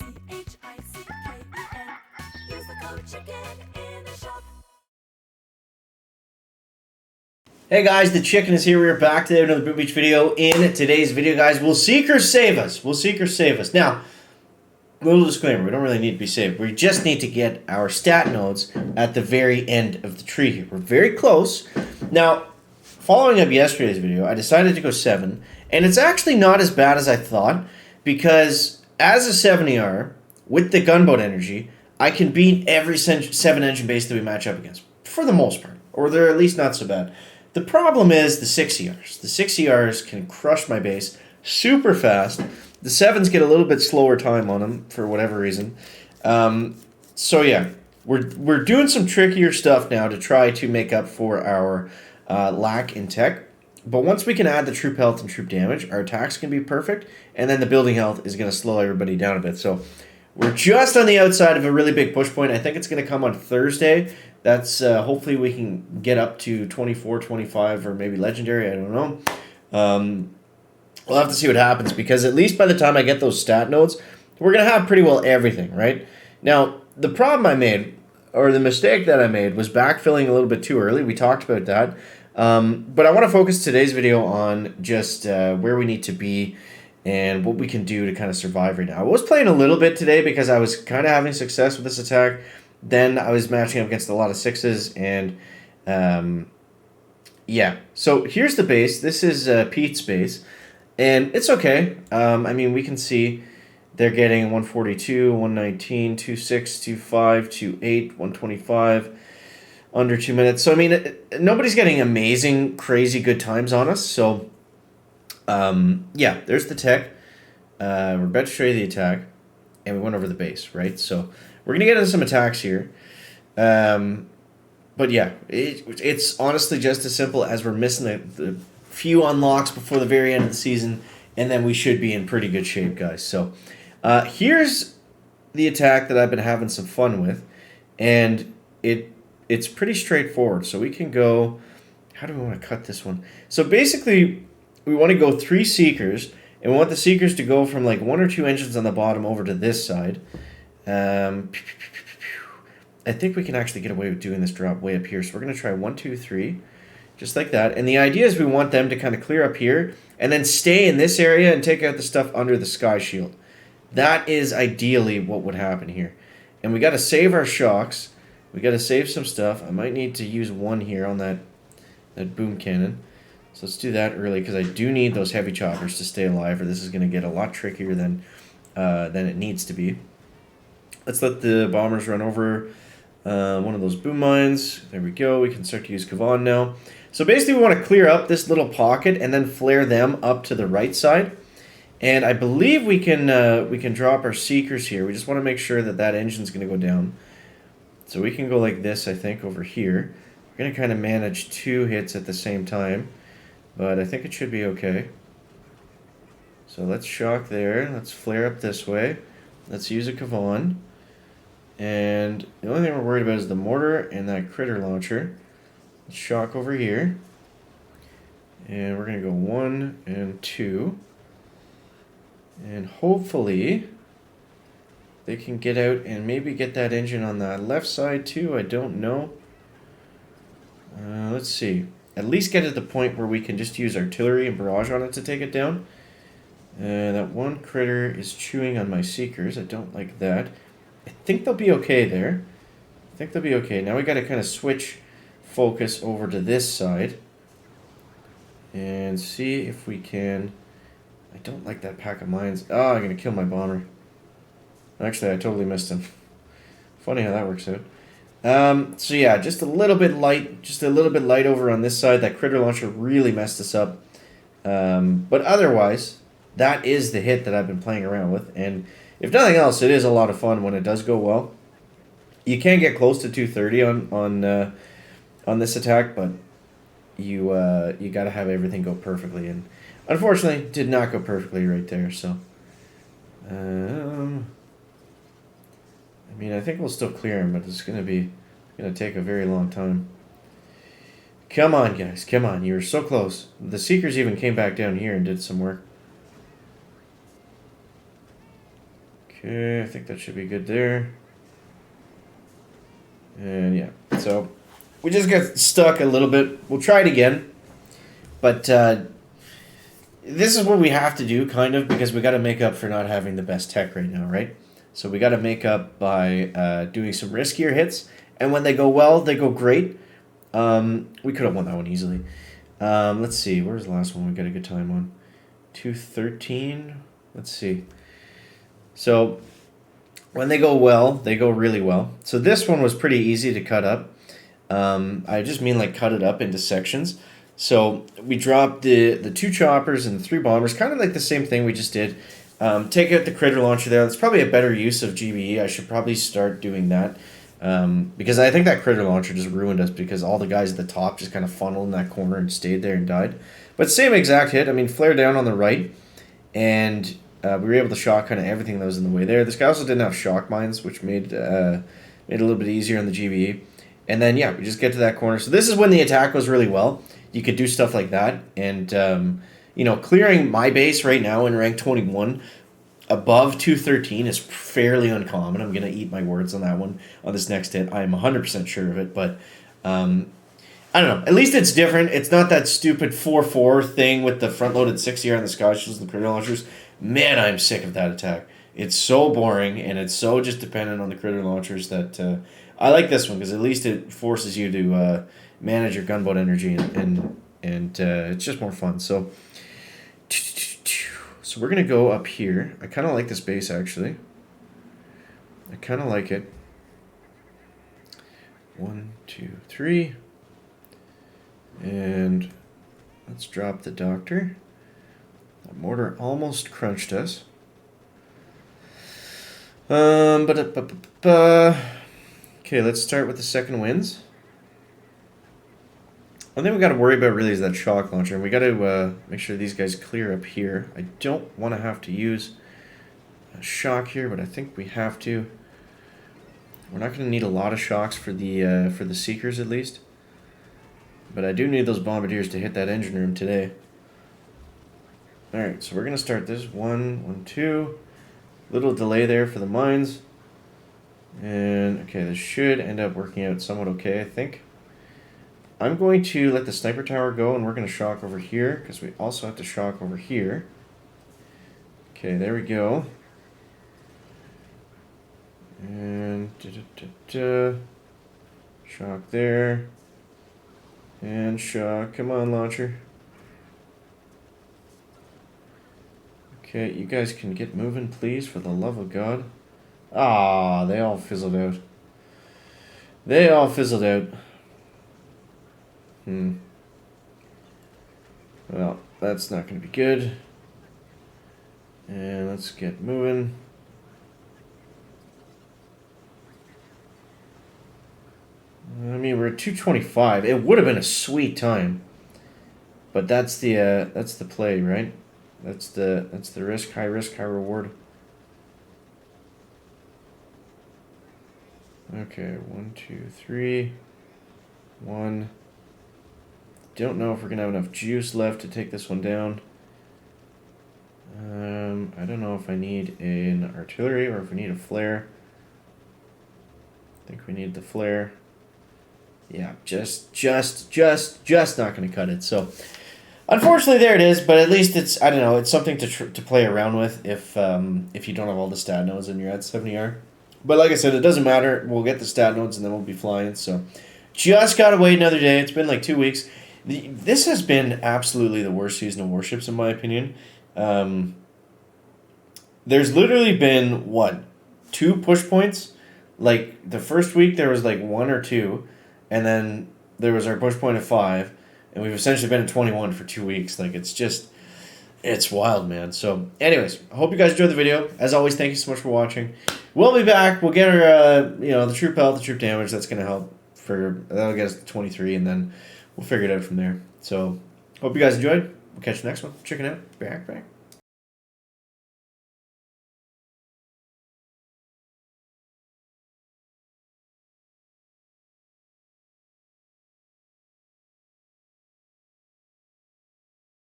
Use the code CHICKEN in the shop. Hey guys, the Chicken is here. We're back to another Boom Beach video. In today's video, guys, will seek or save us? Will seek or save us? Now, little disclaimer, we don't really need to be saved. We just need to get our stat nodes at the very end of the tree here. We're very close. Now, following up yesterday's video, I decided to go 7, and it's actually not as bad as I thought, because as a 70R, with the gunboat energy, I can beat every 7 engine base that we match up against, for the most part, or they're at least not so bad. The problem is the 6ERs. The 6ERs can crush my base super fast. The 7s get a little bit slower time on them for whatever reason. So yeah, we're doing some trickier stuff now to try to make up for our lack in tech. But once we can add the troop health and troop damage, our attacks can be perfect, and then the building health is going to slow everybody down a bit. So we're just on the outside of a really big push point. I think it's going to come on Thursday. That's hopefully we can get up to 24, 25, or maybe legendary. I don't know. We'll have to see what happens, because at least by the time I get those stat nodes, we're going to have pretty well everything, right? Now, the problem I made, or the mistake that I made, was backfilling a little bit too early. We talked about that. But I want to focus today's video on just where we need to be and what we can do to kind of survive right now. I was playing a little bit today because I was kind of having success with this attack. Then I was matching up against a lot of 6s, and yeah. So here's the base. This is Pete's base, and it's okay. I mean, we can see they're getting 142, 119, 26, 25, 28, 125, under 2 minutes. So, I mean, nobody's getting amazing, crazy good times on us. So, yeah, there's the tech. We're about to show you the attack, and we went over the base, right? So we're going to get into some attacks here. But yeah, it's honestly just as simple as we're missing the few unlocks before the very end of the season, and then we should be in pretty good shape, guys. So here's the attack that I've been having some fun with, and it's pretty straightforward. So we can go... How do we want to cut this one? So basically, we want to go 3 Seekers, and we want the Seekers to go from like 1 or 2 engines on the bottom over to this side. I think we can actually get away with doing this drop way up here. So we're going to try 1, 2, 3, just like that. And the idea is we want them to kind of clear up here and then stay in this area and take out the stuff under the sky shield. That is ideally what would happen here. And we got to save our shocks. We got to save some stuff. I might need to use 1 here on that boom cannon. So let's do that early, because I do need those heavy choppers to stay alive, or this is going to get a lot trickier than it needs to be. Let's let the bombers run over one of those boom mines. There we go. We can start to use Kavan now. So basically we want to clear up this little pocket and then flare them up to the right side. And I believe we can drop our Seekers here. We just want to make sure that that engine's going to go down. So we can go like this, I think, over here. We're going to kind of manage 2 hits at the same time, but I think it should be okay. So let's shock there. Let's flare up this way. Let's use a Kavan. And the only thing we're worried about is the mortar and that critter launcher. Let's shock over here. And we're going to go 1 and 2. And hopefully they can get out and maybe get that engine on the left side too. I don't know. Let's see. At least get to the point where we can just use artillery and barrage on it to take it down. That one critter is chewing on my Seekers. I don't like that. I think they'll be okay there. I think they'll be okay. Now we got to kind of switch focus over to this side and see if we can... I don't like that pack of mines. Oh, I'm going to kill my bomber. Actually, I totally missed him. Funny how that works out. So yeah, just a little bit light over on this side. That critter launcher really messed us up. But otherwise, that is the hit that I've been playing around with, and if nothing else, it is a lot of fun when it does go well. You can get close to 230 on this attack, but you got to have everything go perfectly, and unfortunately, did not go perfectly right there. So, I mean, I think we'll still clear him, but it's gonna take a very long time. Come on, guys, come on! You were so close. The Seekers even came back down here and did some work. Okay, I think that should be good there. And yeah, so we just got stuck a little bit. We'll try it again. But this is what we have to do, kind of, because we got to make up for not having the best tech right now, right? So we got to make up by doing some riskier hits. And when they go well, they go great. We could have won that one easily. Let's see. Where's the last one we got a good time on? 213. Let's see. So when they go well, they go really well. So this one was pretty easy to cut up. I just mean like cut it up into sections. So we dropped the 2 choppers and the 3 bombers, kind of like the same thing we just did. Take out the critter launcher there. That's probably a better use of GBE. I should probably start doing that. Because I think that critter launcher just ruined us because all the guys at the top just kind of funneled in that corner and stayed there and died. But same exact hit. I mean, flare down on the right, and we were able to shock kind of everything that was in the way there. This guy also didn't have shock mines, which made it a little bit easier on the GBE. And then, yeah, we just get to that corner. So this is when the attack goes really well. You could do stuff like that. And, clearing my base right now in rank 21 above 213 is fairly uncommon. I'm going to eat my words on that one on this next hit. I'm 100% sure of it. But, I don't know. At least it's different. It's not that stupid 4-4 thing with the front-loaded 60R on the Sky Shields and the critter launchers. Man, I'm sick of that attack. It's so boring, and it's so just dependent on the critter launchers that I like this one because at least it forces you to manage your gunboat energy, and it's just more fun. So we're going to go up here. I kind of like this base, actually. I kind of like it. 1, 2, 3. And let's drop the doctor. The mortar almost crunched us. Okay, let's start with the second winds. One thing we got to worry about really is that shock launcher. And we got to make sure these guys clear up here. I don't want to have to use a shock here, but I think we have to. We're not going to need a lot of shocks for the Seekers at least. But I do need those bombardiers to hit that engine room today. Alright, so we're going to start this. 1, 1, 2. Little delay there for the mines. And, okay, this should end up working out somewhat okay, I think. I'm going to let the sniper tower go, and we're going to shock over here, because we also have to shock over here. Okay, there we go. And, shock there. And shock. Come on, launcher. Okay, you guys can get moving, please, for the love of God. Ah, they all fizzled out. They all fizzled out. Well, that's not going to be good. And let's get moving. I mean, we're at 225. It would have been a sweet time, but that's the play, right? That's the risk, high reward. Okay, 1, 2, 3, 1. Don't know if we're gonna have enough juice left to take this one down. I don't know if I need an artillery or if we need a flare. I think we need the flare. Yeah, just not going to cut it. So, unfortunately, there it is. But at least it's, I don't know, it's something to play around with if you don't have all the stat nodes and you're at 70R. But like I said, it doesn't matter. We'll get the stat nodes and then we'll be flying. So, just got to wait another day. It's been like 2 weeks. This has been absolutely the worst season of Warships, in my opinion. There's literally been, 2 push points? Like, the first week there was like 1 or 2. And then there was our push point of 5, and we've essentially been at 21 for 2 weeks. Like, it's wild, man. So, anyways, I hope you guys enjoyed the video. As always, thank you so much for watching. We'll be back. We'll get our, the troop health, the troop damage. That's going to help. That'll get us to 23, and then we'll figure it out from there. So, hope you guys enjoyed. We'll catch you next one. Chicken out. Back.